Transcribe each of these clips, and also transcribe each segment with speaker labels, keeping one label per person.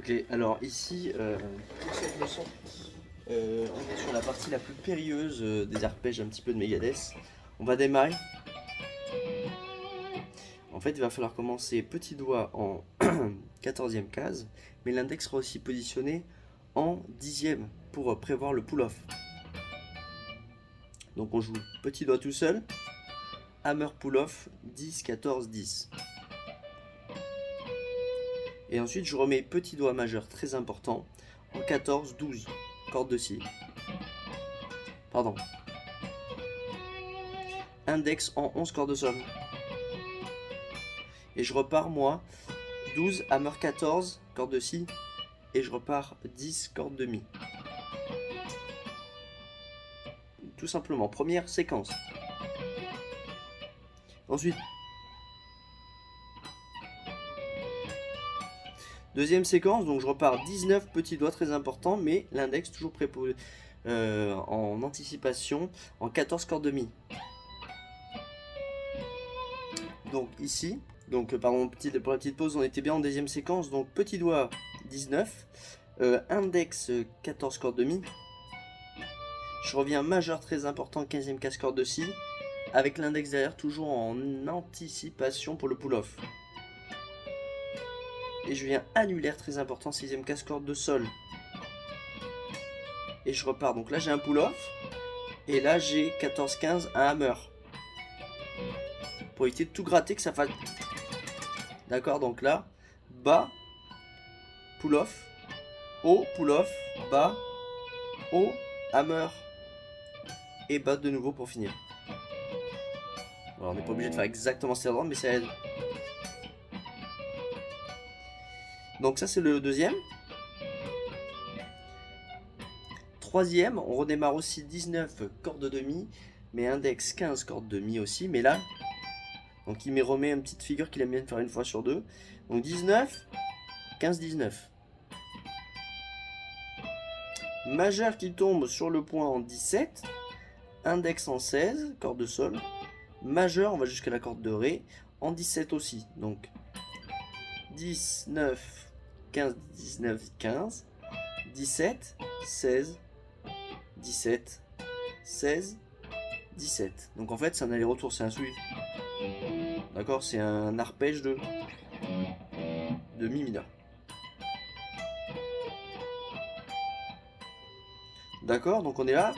Speaker 1: Ok, alors ici, pour cette leçon, on est sur la partie la plus périlleuse des arpèges un petit peu de Megadeth. On va démarrer. En fait, il va falloir commencer petit doigt en 14e case, mais l'index sera aussi positionné en 10e pour prévoir le pull-off. Donc on joue petit doigt tout seul, hammer pull-off, 10, 14, 10. Et ensuite, je remets petit doigt majeur très important en 14, 12, corde de si. Pardon. Index en 11 cordes de sol. Et je repars moi 12, hammer 14, corde de si. Et je repars 10, corde de mi. Tout simplement, première séquence. Ensuite, deuxième séquence, donc je repars 19 petits doigts très importants, mais l'index toujours en anticipation en 14 cordes de mi. Donc ici, pardon, pour la petite pause, on était bien en deuxième séquence, donc petit doigt 19, index 14 cordes de mi. Je reviens majeur très important, 15e casse corde de si, avec l'index derrière toujours en anticipation pour le pull-off. Et je viens annulaire très important, 6e casse corde de sol. Et je repars, donc là j'ai un pull-off, et là j'ai 14-15, un hammer. Pour éviter de tout gratter, que ça fasse... D'accord, donc là, bas, pull-off, haut, pull-off, bas, haut, hammer, et bas de nouveau pour finir. Alors on n'est pas obligé de faire exactement cet ordre, mais ça aide. Donc ça c'est le deuxième. Troisième, on redémarre aussi 19 cordes de mi, mais index 15 cordes de mi aussi, mais là, donc il me remet une petite figure qu'il aime bien faire une fois sur deux. Donc 19, 15, 19. Majeur qui tombe sur le point en 17, index en 16, corde de sol. Majeur, on va jusqu'à la corde de ré, en 17 aussi. Donc 19, 15, 19, 15, 17, 16, 17, 16, 17. Donc en fait c'est un aller-retour, c'est un suivi. D'accord, c'est un arpège de mi mineur. D'accord, donc on est là.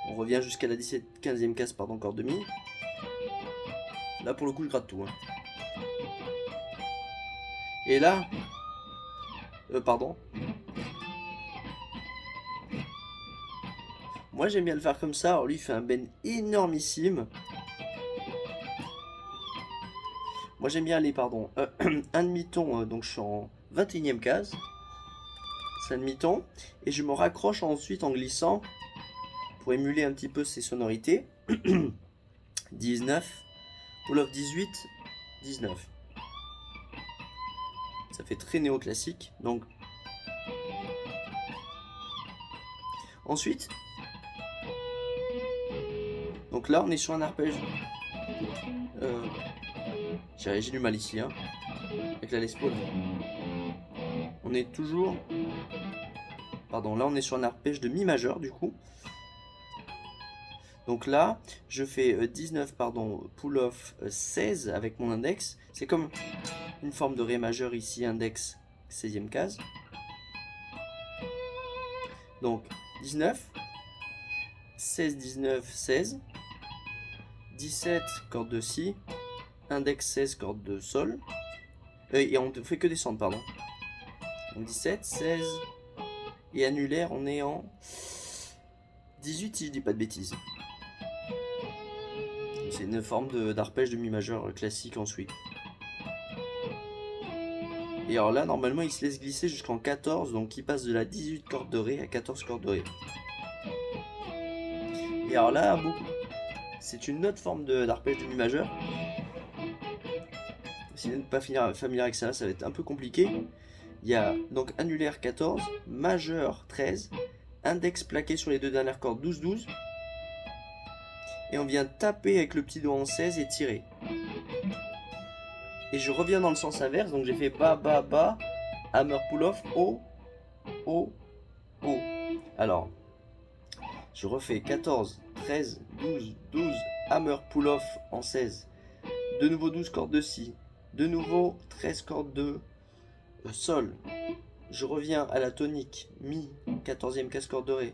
Speaker 1: On revient jusqu'à la 15e case, pardon, corde de mi. Là pour le coup je gratte tout. Hein. Et là, pardon. Moi j'aime bien le faire comme ça. Alors lui il fait un bend énormissime. Moi j'aime bien aller, pardon, un demi-ton, donc je suis en 21e case. C'est un demi-ton. Et je me raccroche ensuite en glissant pour émuler un petit peu ces sonorités. 19, pull-off 18, 19. Ça fait très néoclassique. Donc ensuite, donc là on est sur un arpège. J'ai du mal ici, hein, avec la Les Paul. On est toujours... Pardon, là on est sur un arpège de mi majeur du coup. Donc là, je fais 19, pardon, pull-off 16 avec mon index. C'est comme une forme de ré majeur ici, index 16e case. Donc 19, 16, 19, 16, 17, corde de si, index 16, corde de sol. Et on ne fait que descendre, pardon. Donc 17, 16, et annulaire, on est en 18 si je dis pas de bêtises. C'est une forme d'arpège de mi majeur classique en suite. Et alors là, normalement, il se laisse glisser jusqu'en 14, donc il passe de la 18 corde de ré à 14 corde de ré. Et alors là, c'est une autre forme d'arpège de mi majeur. si vous n'êtes pas familier avec ça, ça va être un peu compliqué. Il y a donc annulaire 14, majeur 13, index plaqué sur les deux dernières cordes 12-12. Et on vient taper avec le petit doigt en 16 et tirer. Et je reviens dans le sens inverse, donc j'ai fait bas, bas, bas, hammer pull-off, haut, haut, haut. Alors, je refais 14, 13, 12, 12, hammer pull-off en 16. De nouveau 12 cordes de si. De nouveau 13 cordes de sol. Je reviens à la tonique, mi, 14e casse corde de ré.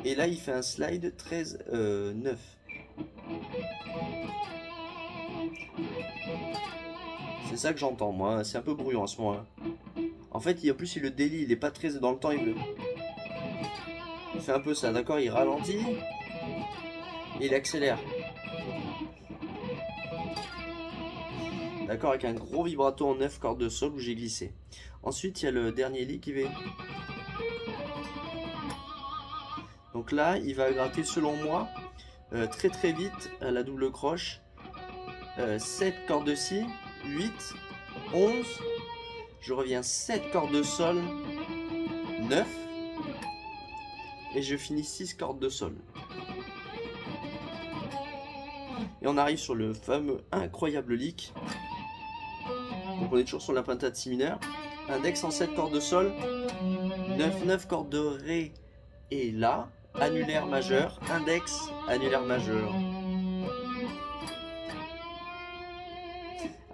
Speaker 1: Et là, il fait un slide 13, 9. C'est ça que j'entends, moi. C'est un peu bruyant à ce moment-là. En fait, en plus, il le délie. Il est pas très dans le temps. Il fait un peu ça, d'accord? Il ralentit. Et il accélère. D'accord? Avec un gros vibrato en 9 cordes de sol où j'ai glissé. Ensuite, il y a le dernier lit qui va... Donc là, il va gratter, selon moi, très très vite à la double croche. 7 cordes de si, 8, 11, je reviens 7 cordes de sol, 9, et je finis 6 cordes de sol. Et on arrive sur le fameux incroyable lick. Donc on est toujours sur la pentade si mineur. Index en 7 cordes de sol, 9, 9 cordes de ré et la, annulaire majeur, index, annulaire majeur.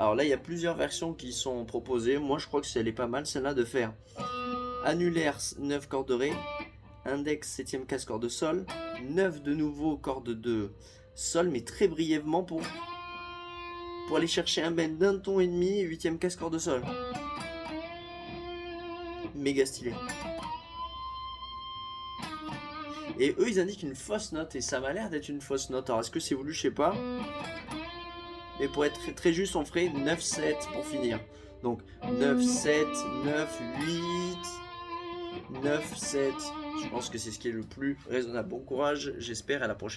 Speaker 1: Alors là, il y a plusieurs versions qui sont proposées. Moi, je crois que elle est pas mal, celle-là, de faire annulaire 9 cordes de ré, index 7e casse corde de sol, 9 de nouveau cordes de sol, mais très brièvement pour aller chercher un bend d'un ton et demi, 8e casse corde de sol. Méga stylé. Et eux, ils indiquent une fausse note, et ça m'a l'air d'être une fausse note. Alors, est-ce que c'est voulu? Je sais pas. Mais pour être très, très juste, on ferait 9-7 pour finir. Donc 9-7, 9-8, 9-7. Je pense que c'est ce qui est le plus raisonnable. Bon courage, j'espère à la prochaine.